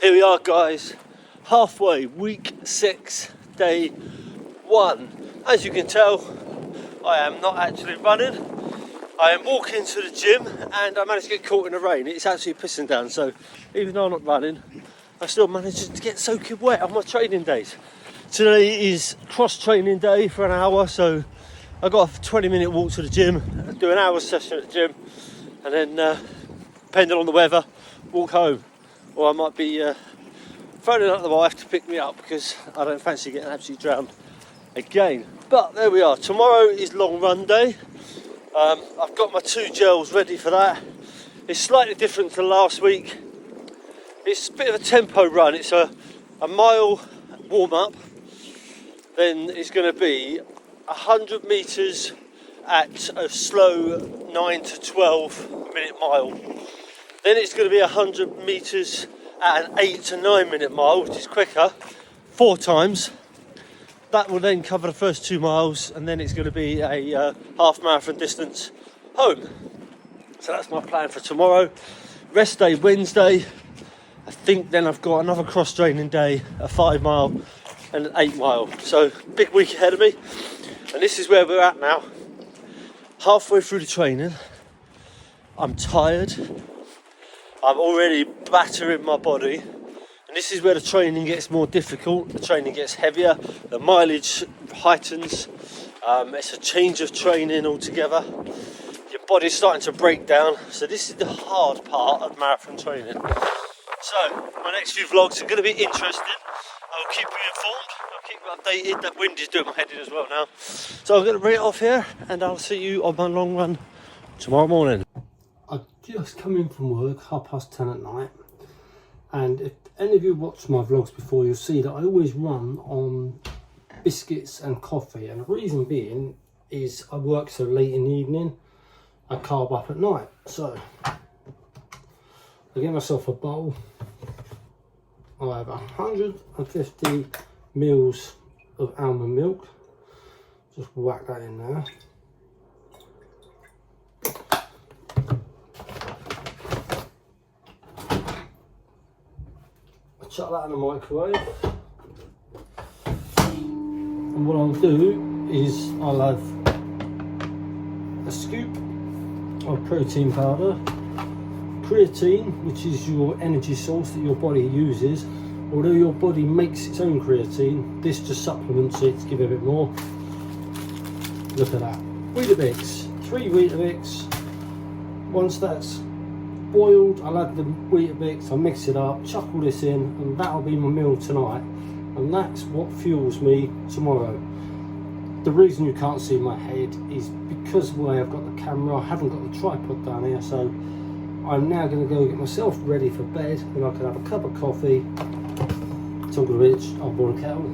Here we are, guys, halfway, week 6, day 1. As you can tell, I am not actually running. I am walking to the gym and I managed to get caught in the rain. It's actually pissing down, so even though I'm not running, I still managed to get soaking wet on my training days. Today is cross-training day for an hour, so I got a 20-minute walk to the gym, do an hour session at the gym, and then, depending on the weather, walk home. Or I might be phoning up the wife to pick me up because I don't fancy getting absolutely drowned again. But there we are. Tomorrow is long run day. I've got my 2 gels ready for that. It's slightly different to last week. It's a bit of a tempo run. It's a mile warm up. Then it's going to be 100 metres at a slow 9 to 12 minute mile. Then it's going to be 100 metres at an 8 to 9 minute mile, which is quicker, 4 times. That will then cover the first 2 miles, and then it's going to be a half marathon distance home. So that's my plan for tomorrow. Rest day Wednesday. I think then I've got another cross training day, a 5 mile and an 8 mile. So big week ahead of me. And this is where we're at now. Halfway through the training. I'm tired. I'm already battering my body, and this is where the training gets more difficult. The training gets heavier, the mileage heightens. It's a change of training altogether. Your body's starting to break down, so this is the hard part of marathon training. So my next few vlogs are going to be interesting. I'll keep you informed, I'll keep you updated. That wind is doing my head in as well now. So I'm going to bring it off here, and I'll see you on my long run tomorrow morning. I've just come in from work, 10:30 at night, and if any of you watched my vlogs before, you'll see that I always run on biscuits and coffee, and the reason being is I work so late in the evening, I carb up at night. So I get myself a bowl. I have 150 mils of almond milk. Just whack that in there. Chuck that in the microwave, and what I'll do is I'll have a scoop of protein powder, creatine, which is your energy source that your body uses. Although your body makes its own creatine, this just supplements it to give it a bit more. Look at that. Weetabix, 3 Weetabix. Once that's boiled, I'll add the Weetabix, I'll mix it up, chuck all this in, and that'll be my meal tonight. And that's what fuels me tomorrow. The reason you can't see my head is because of the way I've got the camera. I haven't got the tripod down here, so I'm now going to go get myself ready for bed, and I can have a cup of coffee. Talking of which, I'll boil a kettle.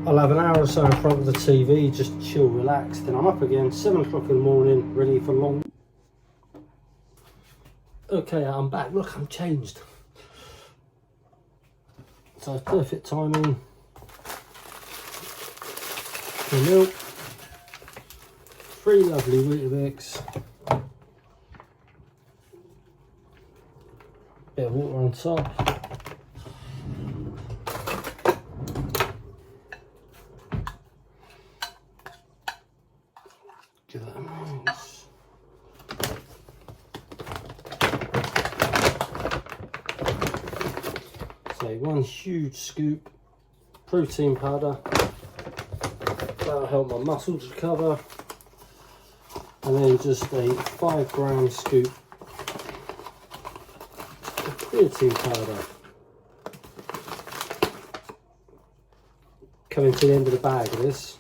I'll have an hour or so in front of the TV, just chill, relax. Then I'm up again, 7 o'clock in the morning, ready for long. Okay, I'm back. Look, I'm changed. So perfect timing. The milk. 3 lovely Weetabix. Bit of water on top. Give that a mix. So 1 huge scoop protein powder. That'll help my muscles recover. And then just a 5 gram scoop of creatine powder. Coming to the end of the bag of this.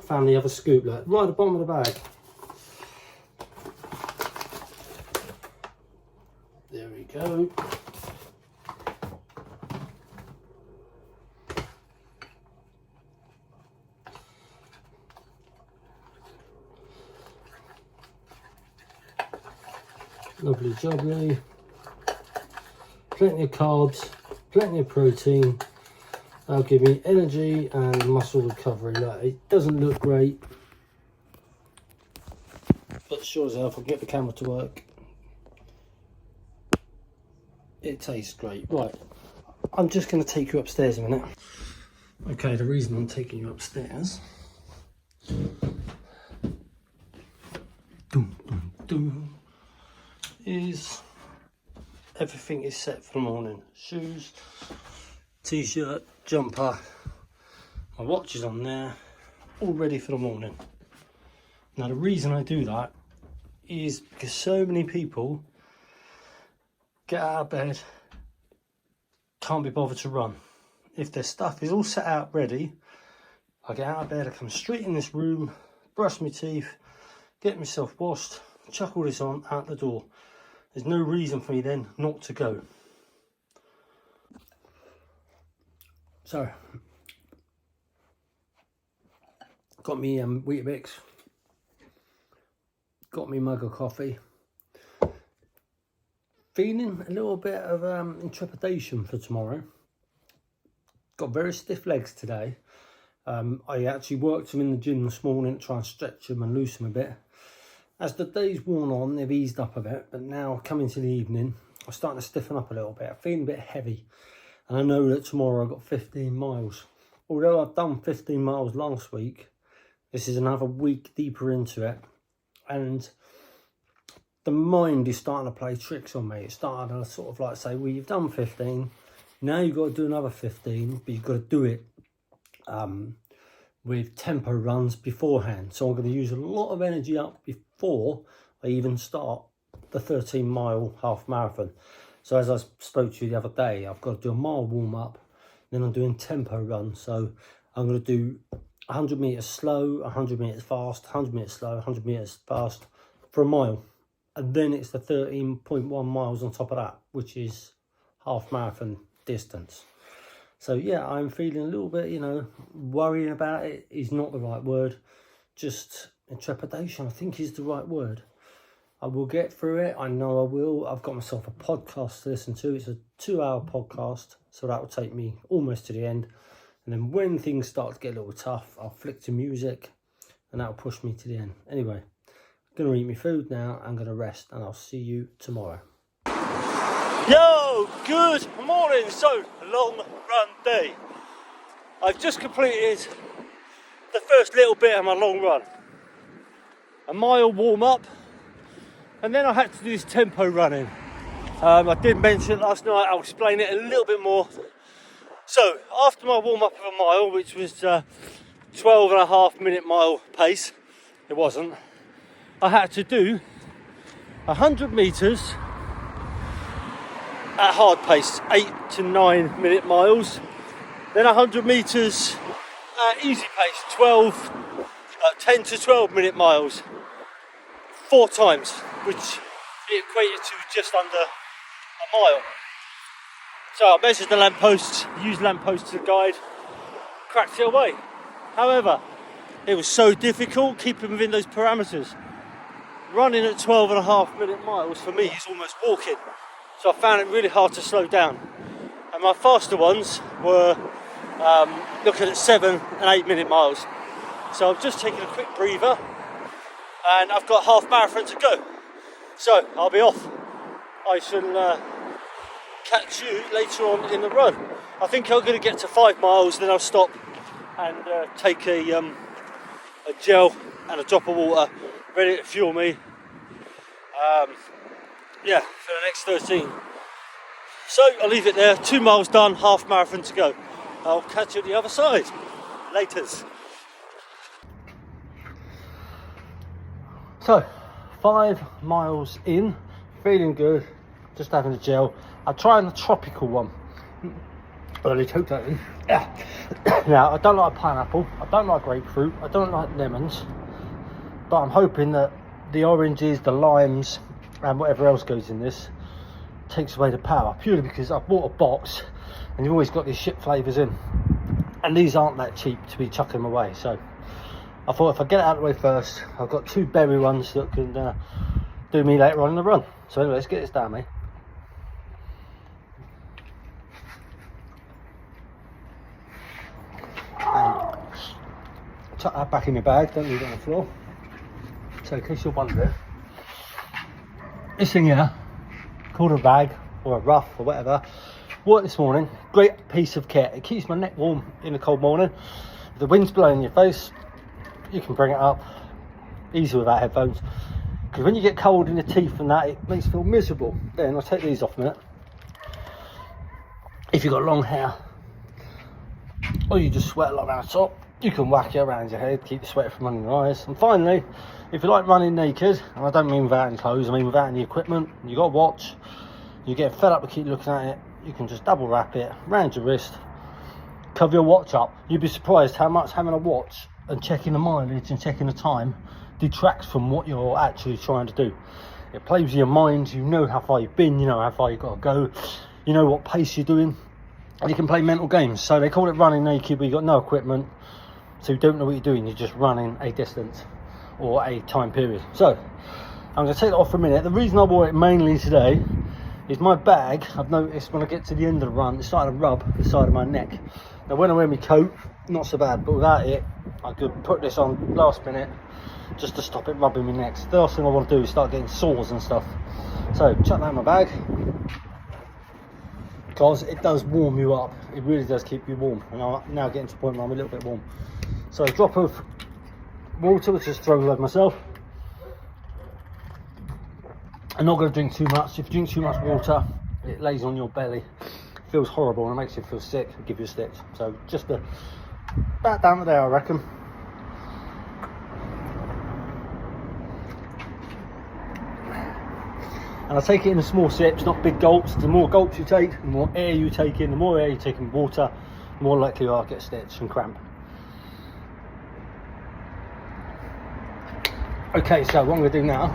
Found the other scoop, look, right at the bottom of the bag. There we go. Lovely jubbly. Plenty of carbs, plenty of protein, That'll give me energy and muscle recovery. Like, it doesn't look great, but sure as hell, if I get the camera to work, it tastes great. Right, I'm just going to take you upstairs a minute. Okay, the reason I'm taking you upstairs is everything is set for the morning. Shoes, t-shirt, jumper, my watch is on there, all ready for the morning. Now the reason I do that is because so many people get out of bed, can't be bothered to run. If their stuff is all set out ready, I get out of bed, I come straight in this room, brush my teeth, get myself washed, chuck all this on, out the door. There's no reason for me then not to go. So, got me Weetabix, got me mug of coffee. Feeling a little bit of intrepidation for tomorrow. Got very stiff legs today. I actually worked them in the gym this morning to try and stretch them and loosen them a bit. As the day's worn on, they've eased up a bit, but now coming to the evening, I'm starting to stiffen up a little bit. I'm feeling a bit heavy, and I know that tomorrow I've got 15 miles. Although I've done 15 miles last week, this is another week deeper into it, and the mind is starting to play tricks on me. It's starting to sort of like say, well, you've done 15, now you've got to do another 15, but you've got to do it with tempo runs beforehand. So I'm going to use a lot of energy up before I even start the 13-mile half marathon. So as I spoke to you the other day, I've got to do a mile warm up, then I'm doing tempo runs. So I'm going to do 100 meters slow, 100 meters fast, 100 meters slow, 100 meters fast for a mile. And then it's the 13.1 miles on top of that, which is half marathon distance. So yeah, I'm feeling a little bit, you know, worrying about it is not the right word. Just intrepidation, I think, is the right word. I will get through it. I know I will. I've got myself a podcast to listen to. It's a 2-hour podcast, so that will take me almost to the end. And then when things start to get a little tough, I'll flick to music and that'll push me to the end. Anyway, I'm going to eat my food now. I'm going to rest and I'll see you tomorrow. Yo, good morning. So, long run day. I've just completed the first little bit of my long run. A mile warm up, and then I had to do this tempo running. I did mention it last night, I'll explain it a little bit more. So, after my warm up of a mile, which was 12.5 minute mile pace, it wasn't, I had to do 100 metres at hard pace, 8 to 9 minute miles, then 100 metres at easy pace, 10 to 12 minute miles, 4 times, which it equated to just under a mile. So I measured the lampposts, used lampposts as a guide, cracked it away. However, it was so difficult keeping within those parameters. Running at 12.5 minute miles for me is almost walking. So I found it really hard to slow down. And my faster ones were looking at 7 and 8 minute miles. So I've just taken a quick breather and I've got half marathon to go. So I'll be off. I shall catch you later on in the run. I think I'm going to get to 5 miles, then I'll stop and take a gel and a drop of water ready to fuel me. Yeah, for the next 13. So I'll leave it there. 2 miles done, half marathon to go. I'll catch you at the other side. Laters. So, 5 miles in, feeling good, just having a gel. I'm trying the tropical one. But I need to hook that in. Now, I don't like pineapple, I don't like grapefruit, I don't like lemons, but I'm hoping that the oranges, the limes, and whatever else goes in this takes away the power, purely because I've bought a box and you've always got these shit flavours in, and these aren't that cheap to be chucking them away. So I thought if I get it out of the way first, I've got 2 berry ones that can do me later on in the run. So anyway, let's get this down, mate. chuck that back in my bag, don't leave it on the floor. So in case you're wondering, this thing here, called a bag or a ruff or whatever, worked this morning. Great piece of kit. It keeps my neck warm in the cold morning. If the wind's blowing in your face, you can bring it up easy without headphones, because when you get cold in the teeth and that, it makes you feel miserable. Then I'll take these off a minute. If you've got long hair or you just sweat a lot around the top, you can whack it around your head, keep the sweat from running your eyes. And finally, if you like running naked, and I don't mean without any clothes, I mean without any equipment, you got a watch, you get fed up to keep looking at it, you can just double wrap it around your wrist, cover your watch up. You'd be surprised how much having a watch and checking the mileage and checking the time detracts from what you're actually trying to do. It plays with your mind. You know how far you've been, you know how far you've got to go, you know what pace you're doing, and you can play mental games. So they call it running naked, but you've got no equipment, so you don't know what you're doing. You're just running a distance or a time period. So I'm going to take that off for a minute. The reason I wore it mainly today is my bag. I've noticed when I get to the end of the run, it's starting to rub the side of my neck. Now when I wear my coat, not so bad, but without it, I could put this on last minute just to stop it rubbing my neck. So the last thing I want to do is start getting sores and stuff. So chuck that in my bag, because it does warm you up. It really does keep you warm. And I'm now getting to the point where I'm a little bit warm. So a drop of water, which is thrown over myself. I'm not going to drink too much. If you drink too much water, it lays on your belly. It feels horrible and it makes you feel sick and give you a stitch. So just about down to there, I reckon. And I take it in small sips, not big gulps. The more gulps you take, the more air you take in. The more air you take in water, the more likely you are to get a stitch and cramp. Okay, so what I'm going to do now,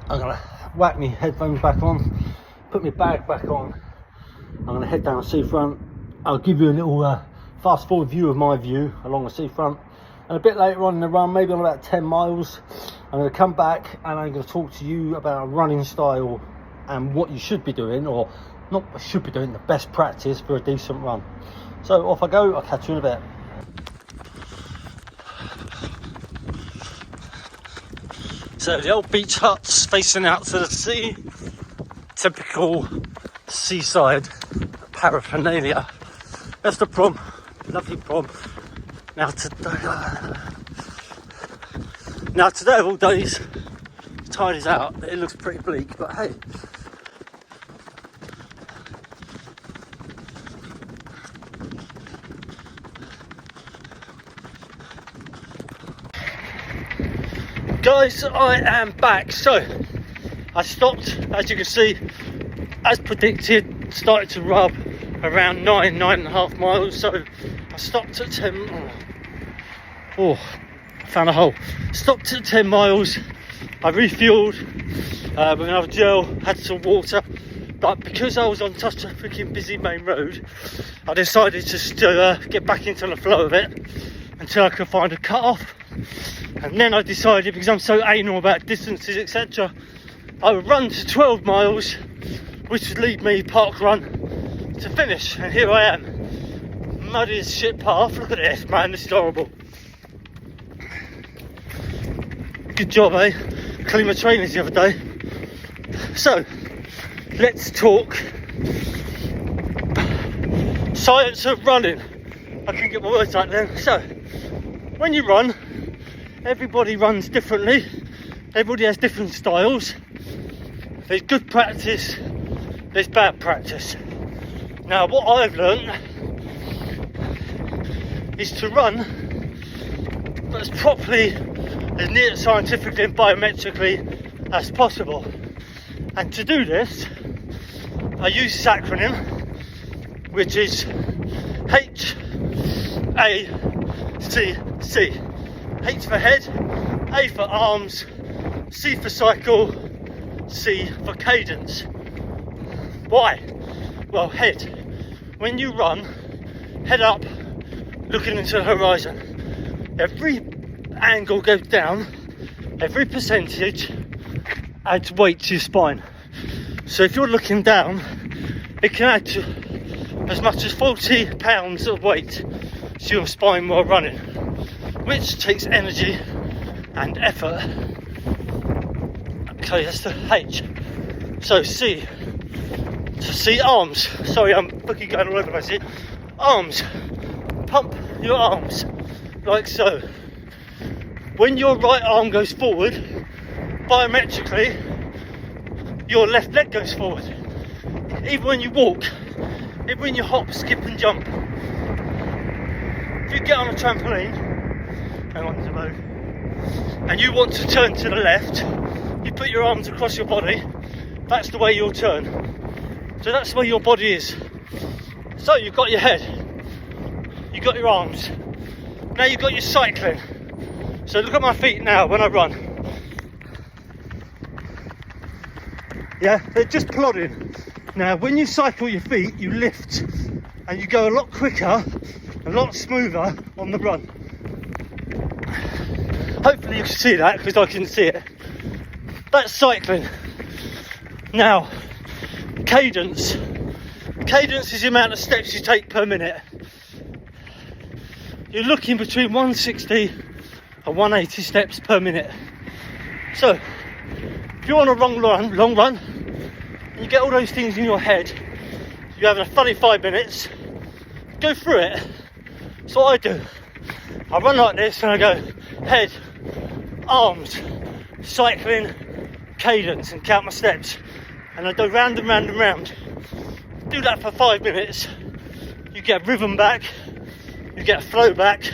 I'm going to whack my headphones back on, put my bag back on. I'm going to head down the seafront. I'll give you a little fast forward view of my view along the seafront. And a bit later on in the run, maybe on about 10 miles, I'm going to come back and I'm going to talk to you about running style and what you should be doing, or not should be doing, the best practice for a decent run. So off I go, I'll catch you in a bit. So the old beach huts facing out to the sea, typical seaside paraphernalia. That's the prom, lovely prom. Now today of all days, the tide is out. It looks pretty bleak, but hey. Guys, I am back. So I stopped, as you can see, as predicted, started to rub around 9.5 miles. So I stopped at 10. Oh, found a hole. Stopped at 10 miles. I refueled with another gel, had some water, but because I was on such a freaking busy main road, I decided to get back into the flow of it until I could find a cut off. And then I decided, because I'm so anal about distances, etc., I would run to 12 miles, which would lead me park run to finish. And here I am, muddy as shit path. Look at this, man, this is horrible. Good job, eh? Cleaned my trainers the other day. So, let's talk science of running. I couldn't get my words out then. So, when you run, everybody runs differently. Everybody has different styles. There's good practice, there's bad practice. Now, what I've learned is to run as properly, as near scientifically and biometrically as possible. And to do this, I use this acronym, which is HACC. H for head, A for arms, C for cycle, C for cadence. Why? Well, head. When you run, head up, looking into the horizon. Every angle goes down, every percentage adds weight to your spine. So if you're looking down, it can add to as much as 40 pounds of weight to your spine while running. which takes energy and effort. Okay, that's the H. So C. So C, arms. Sorry, I'm fucking going all over the place here. Arms. Pump your arms like so. When your right arm goes forward, biometrically, your left leg goes forward. Even when you walk, even when you hop, skip and jump. If you get on a trampoline, hang on, there's a road, and you want to turn to the left, you put your arms across your body, that's the way you'll turn. So that's the way your body is. So you've got your head, you've got your arms, now you've got your cycling. So look at my feet now when I run. Yeah, they're just plodding. Now when you cycle your feet, you lift and you go a lot quicker, a lot smoother on the run. Hopefully you can see that, because I can see it. That's cycling. Now, cadence. Cadence is the amount of steps you take per minute. You're looking between 160 and 180 steps per minute. So, if you're on a long run, and you get all those things in your head, you're having a funny 5 minutes, go through it. That's what I do. I run like this and I go head, arms, cycling, cadence, and count my steps. And I go round and round and round. Do that for 5 minutes, you get rhythm back, you get a flow back,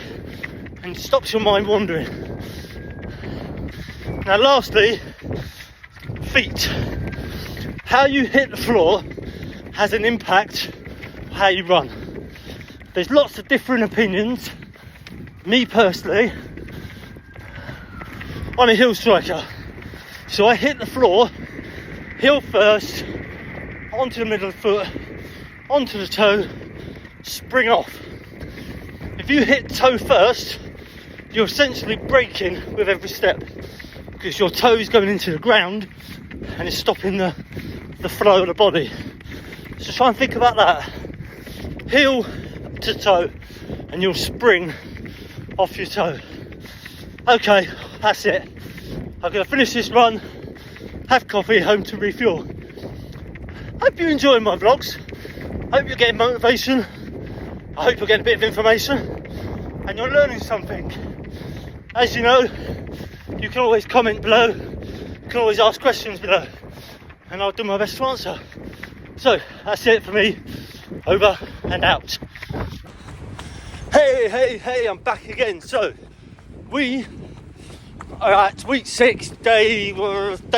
and it stops your mind wandering. Now lastly, feet. How you hit the floor has an impact on how you run. There's lots of different opinions. Me personally, I'm a heel striker. So I hit the floor, heel first, onto the middle of the foot, onto the toe, spring off. If you hit toe first, you're essentially braking with every step, because your toe is going into the ground and it's stopping the flow of the body. So try and think about that. Heel to toe and you'll spring off your toe. Okay, that's it. I'm going to finish this run, have coffee, home to refuel. Hope you're enjoying my vlogs. Hope you're getting motivation. I hope you're getting a bit of information and you're learning something. As you know, you can always comment below, you can always ask questions below, and I'll do my best to answer. So that's it for me. Over and out. Hey, I'm back again. So we are at week 6, day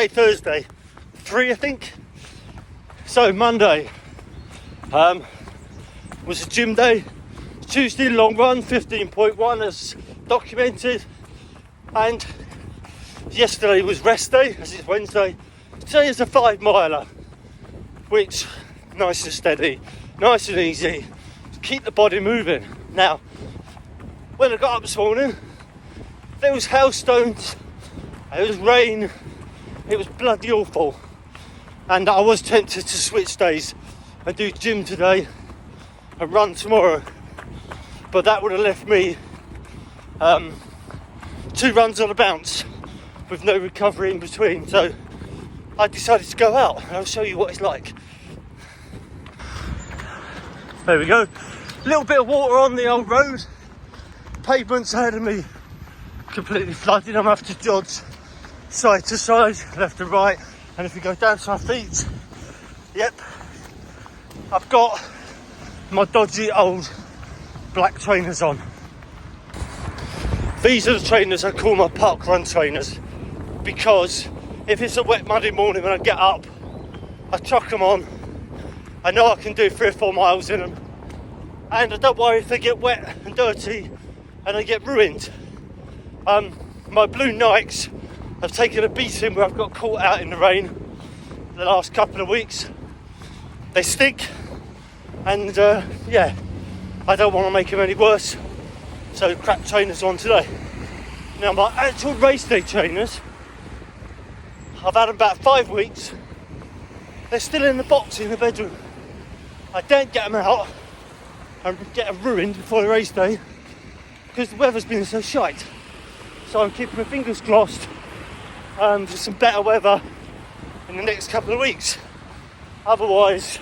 Thursday 3, I think. So Monday was a gym day. Tuesday long run, 15.1 as documented, and yesterday was rest day as it's Wednesday. Today is a 5 miler, which nice and steady, nice and easy, keep the body moving. Now when I got up this morning, there was hailstones, it was rain, it was bloody awful, and I was tempted to switch days and do gym today and run tomorrow, but that would have left me 2 runs on a bounce with no recovery in between. So I decided to go out and I'll show you what it's like. There we go, a little bit of water on the old road, pavement's ahead of me completely flooded. I'm going to have to dodge side to side, left to right, and if you go down to my feet, yep, I've got my dodgy old black trainers on. These are the trainers I call my park run trainers, because if it's a wet muddy morning when I get up, I chuck them on. I know I can do 3 or 4 miles in them, and I don't worry if they get wet and dirty and they get ruined. My blue Nikes have taken a beating where I've got caught out in the rain the last couple of weeks. They stink, and yeah, I don't want to make them any worse, so crap trainers on today. Now my actual race day trainers, I've had them about 5 weeks. They're still in the box in the bedroom. I don't get them out and get them ruined before the race day, because the weather's been so shite. So I'm keeping my fingers crossed for some better weather in the next couple of weeks. Otherwise,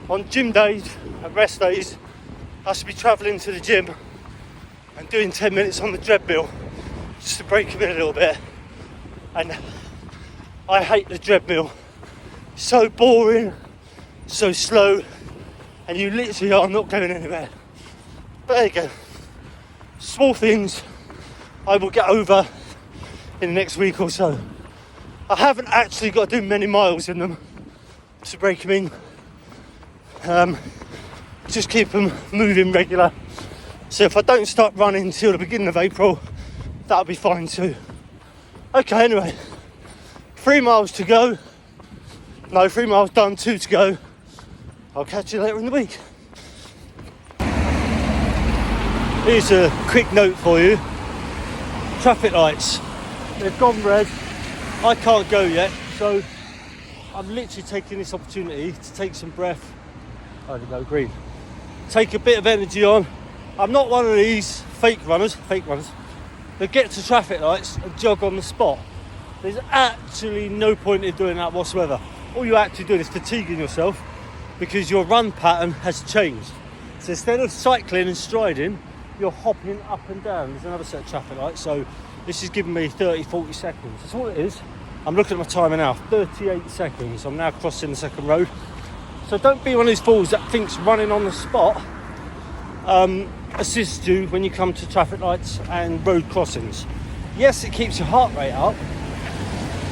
on gym days and rest days, I should be travelling to the gym and doing 10 minutes on the treadmill just to break them in a little bit. And I hate the treadmill. So boring, so slow, and you literally are not going anywhere. But there you go. Small things I will get over in the next week or so. I haven't actually got to do many miles in them to break them in. Just keep them moving regular. So if I don't start running until the beginning of April, that'll be fine too. Okay, anyway, 3 miles to go. No, 3 miles done, 2 to go. I'll catch you later in the week. Here's a quick note for you. Traffic lights, they've gone red. I can't go yet, so I'm literally taking this opportunity to take some breath. I don't know, green. Take a bit of energy on. I'm not one of these fake runners that get to traffic lights and jog on the spot. There's actually no point in doing that whatsoever. All you're actually doing is fatiguing yourself because your run pattern has changed. So instead of cycling and striding, you're hopping up and down. There's another set of traffic lights, so this is giving me 30-40 seconds. That's all it is. I'm looking at my timer now, 38 seconds. I'm now crossing the second road. So don't be one of these fools that thinks running on the spot assists you when you come to traffic lights and road crossings. Yes, it keeps your heart rate up,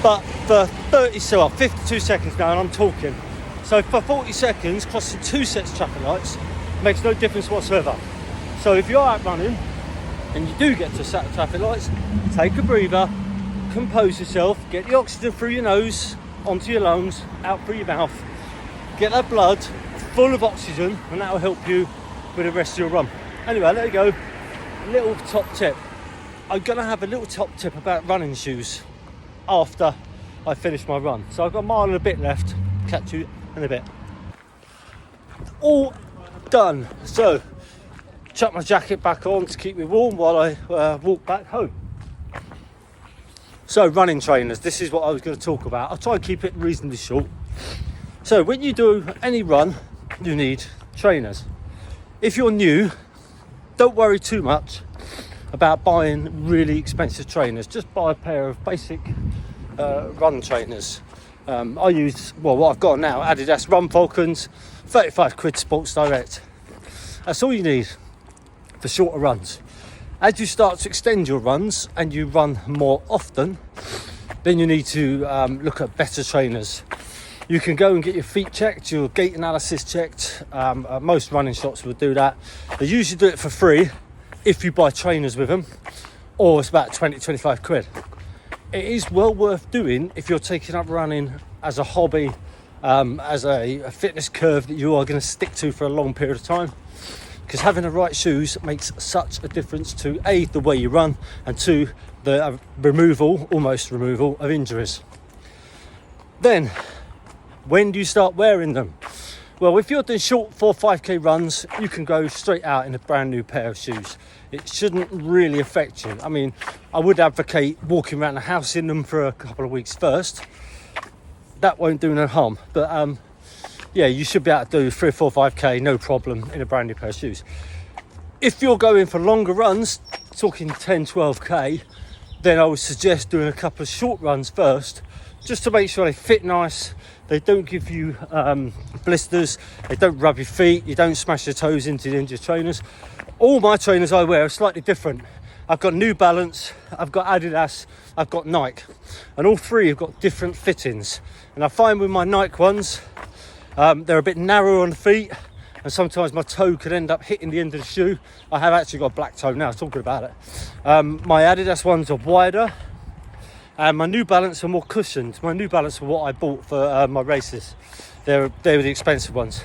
but for 52 seconds now, and I'm talking. So for 40 seconds, crossing 2 sets of traffic lights makes no difference whatsoever. So if you're out running and you do get to a set of traffic lights, take a breather, compose yourself, get the oxygen through your nose, onto your lungs, out through your mouth, get that blood full of oxygen, and that will help you with the rest of your run. Anyway, there you go. Little top tip. I'm going to have a little top tip about running shoes after I finish my run. So I've got a mile and a bit left. Catch you in a bit. All done. So chuck my jacket back on to keep me warm while I walk back home. So running trainers, this is what I was going to talk about. I'll try and keep it reasonably short. So when you do any run, you need trainers. If you're new, don't worry too much about buying really expensive trainers. Just buy a pair of basic run trainers. I use, well, what I've got now, Adidas Run Falcons, 35 quid Sports Direct. That's all you need for shorter runs. As you start to extend your runs and you run more often, then you need to look at better trainers. You can go and get your feet checked, your gait analysis checked. Most running shops will do that. They usually do it for free if you buy trainers with them, or it's about 20-25 quid. It is well worth doing if you're taking up running as a hobby, as a fitness curve that you are going to stick to for a long period of time. Because having the right shoes makes such a difference to A, the way you run, and 2, the almost removal of injuries. Then, when do you start wearing them? Well, if you're doing short 4-5k runs, you can go straight out in a brand new pair of shoes. It shouldn't really affect you. I mean, I would advocate walking around the house in them for a couple of weeks first. That won't do no harm. But yeah, you should be able to do 3 or 4, 5k, no problem, in a brand new pair of shoes. If you're going for longer runs, talking 10, 12k, then I would suggest doing a couple of short runs first, just to make sure they fit nice. They don't give you blisters, they don't rub your feet, you don't smash your toes into the end of your trainers. All my trainers I wear are slightly different. I've got New Balance, I've got Adidas, I've got Nike, and all three have got different fittings. And I find with my Nike ones, they're a bit narrow on the feet, and sometimes my toe could end up hitting the end of the shoe. I have actually got a black toe now, talking about it. My Adidas ones are wider, and my New Balance are more cushioned. My New Balance are what I bought for my races. They were the expensive ones.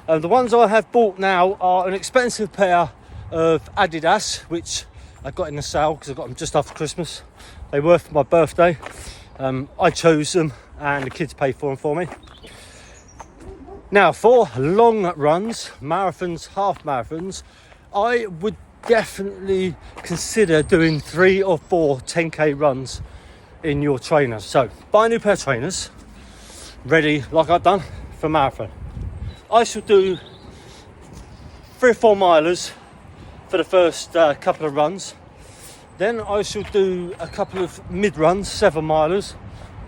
The ones I have bought now are an expensive pair of Adidas, which I got in the sale because I got them just after Christmas. They were for my birthday. I chose them and the kids paid for them for me. Now for long runs, marathons, half marathons, I would definitely consider doing 3 or 4 10k runs in your trainers. So buy a new pair of trainers, ready like I've done for marathon. I shall do 3 or 4 milers for the first couple of runs. Then I shall do a couple of mid runs, 7 milers.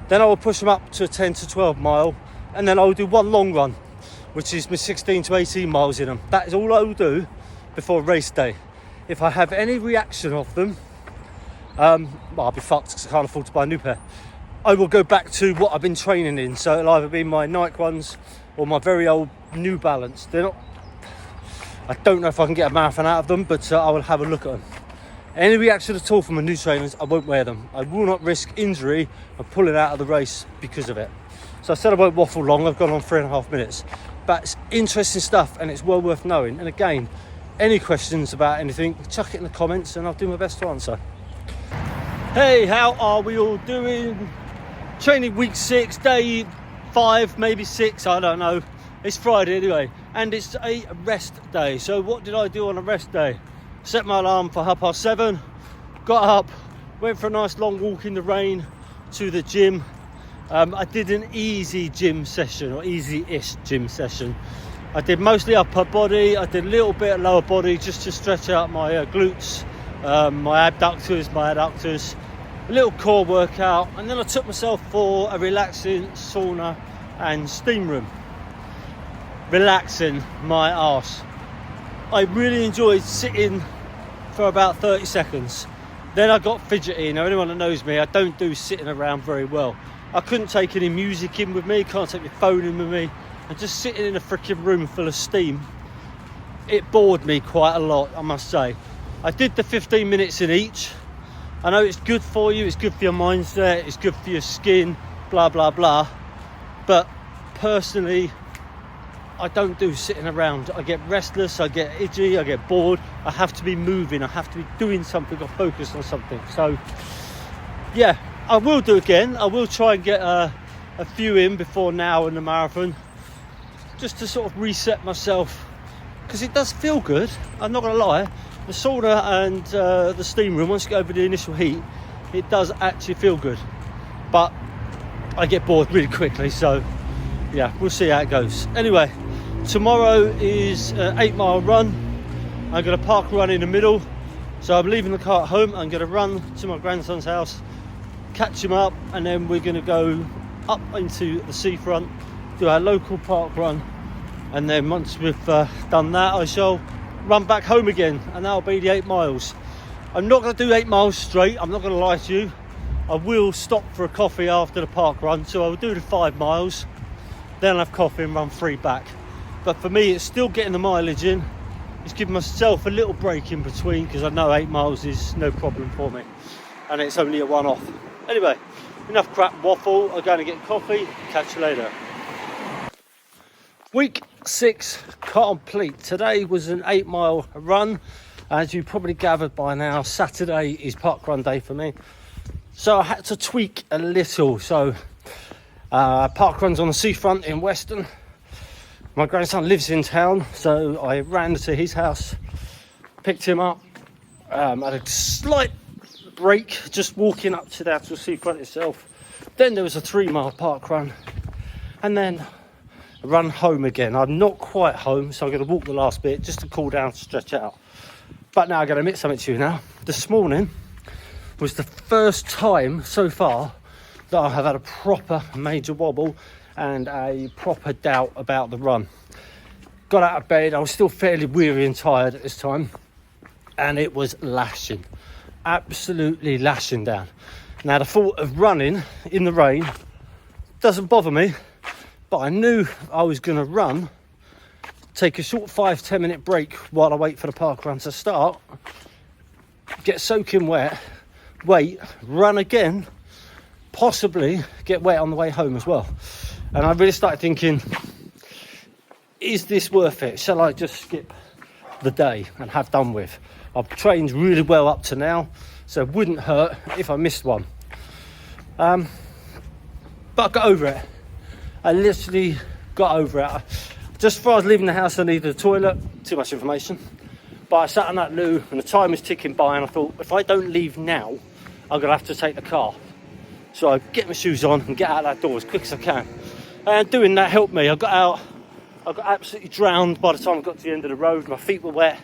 Then I will push them up to 10 to 12 mile, and then I will do 1 long run, which is my 16 to 18 miles in them. That is all I will do before race day. If I have any reaction of them, well, I'll be fucked because I can't afford to buy a new pair. I will go back to what I've been training in. So it'll either be my Nike ones or my very old New Balance. They're not, I don't know if I can get a marathon out of them, but I will have a look at them. Any reaction at all from my new trainers, I won't wear them. I will not risk injury and pulling out of the race because of it. So I said I won't waffle long. I've gone on 3.5 minutes. But it's interesting stuff and it's well worth knowing. And again, any questions about anything, chuck it in the comments and I'll do my best to answer. Hey, how are we all doing? Training week 6, day 5, maybe 6, I don't know. It's Friday anyway, and it's a rest day. So what did I do on a rest day? Set my alarm for 7:30, got up, went for a nice long walk in the rain to the gym. I did an easy gym session, or easy-ish gym session. I did mostly upper body, I did a little bit of lower body just to stretch out my glutes, my abductors, my adductors, a little core workout, and then I took myself for a relaxing sauna and steam room. Relaxing my arse. I really enjoyed sitting for about 30 seconds. Then I got fidgety. Now anyone that knows me, I don't do sitting around very well. I couldn't take any music in with me, can't take my phone in with me, and just sitting in a freaking room full of steam, it bored me quite a lot, I must say. I did the 15 minutes in each. I know it's good for you, it's good for your mindset, it's good for your skin, blah blah blah, but personally I don't do sitting around. I get restless, I get itchy, I get bored. I have to be moving, I have to be doing something or focused on something. So yeah, I will do again. I will try and get a few in before now in the marathon, just to sort of reset myself, because it does feel good, I'm not gonna lie. The sauna and the steam room, once you get over the initial heat, it does actually feel good, but I get bored really quickly. So yeah, we'll see how it goes. Anyway, tomorrow is an 8-mile run. I'm going to park run in the middle, so I'm leaving the car at home. I'm going to run to my grandson's house, catch him up, and then we're going to go up into the seafront, do our local park run, and then once we've done that, I shall run back home again, and that'll be the 8 miles. I'm not going to do 8 miles straight, I'm not going to lie to you. I will stop for a coffee after the park run, so I'll do the 5 miles, then I'll have coffee and run 3 back. But for me, it's still getting the mileage in. It's giving myself a little break in between, because I know 8 miles is no problem for me, and it's only a one-off. Anyway, enough crap waffle. I'm going to get coffee. Catch you later. Week 6 complete. Today was an 8-mile run. As you probably gathered by now, Saturday is park run day for me, so I had to tweak a little. So park runs on the seafront in Weston. My grandson lives in town, so I ran to his house, picked him up, had a slight break just walking up to the actual seafront itself. Then there was a 3-mile park run, and then a run home again. I'm not quite home, so I'm going to walk the last bit just to cool down, stretch out. But now I'm going to admit something to you now. This morning was the first time so far that I have had a proper major wobble and a proper doubt about the run. Got out of bed, I was still fairly weary and tired at this time, and it was lashing, absolutely lashing down. Now the thought of running in the rain doesn't bother me, but I knew I was going to run, take a short 5-10 minute break while I wait for the park run to start, get soaking wet, wait, run again, possibly get wet on the way home as well. And I really started thinking, is this worth it? Shall I just skip the day and have done with? I've trained really well up to now, so it wouldn't hurt if I missed one. But I got over it. I literally got over it. Just before I was leaving the house, I needed a toilet. Too much information. But I sat on that loo and the time was ticking by, and I thought, if I don't leave now, I'm gonna have to take the car. So I get my shoes on and get out that door as quick as I can. And doing that helped me. I got out, I got absolutely drowned by the time I got to the end of the road. My feet were wet,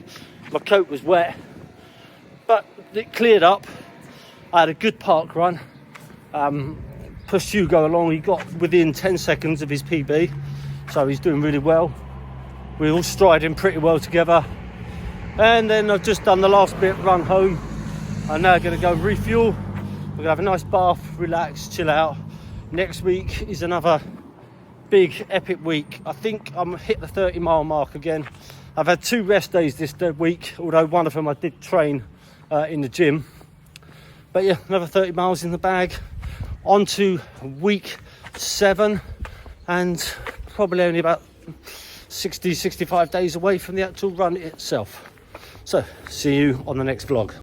my coat was wet, but it cleared up. I had a good park run. Pushed Hugo along. He got within 10 seconds of his PB, so he's doing really well. We're all striding pretty well together. And then I've just done the last bit, run home. I'm now going to go refuel. We're going to have a nice bath, relax, chill out. Next week is another big epic week. I think I'm hit the 30-mile mark again. I've had 2 rest days this week, although one of them I did train in the gym. But yeah, another 30 miles in the bag. On to week 7, and probably only about 60-65 days away from the actual run itself. So see you on the next vlog.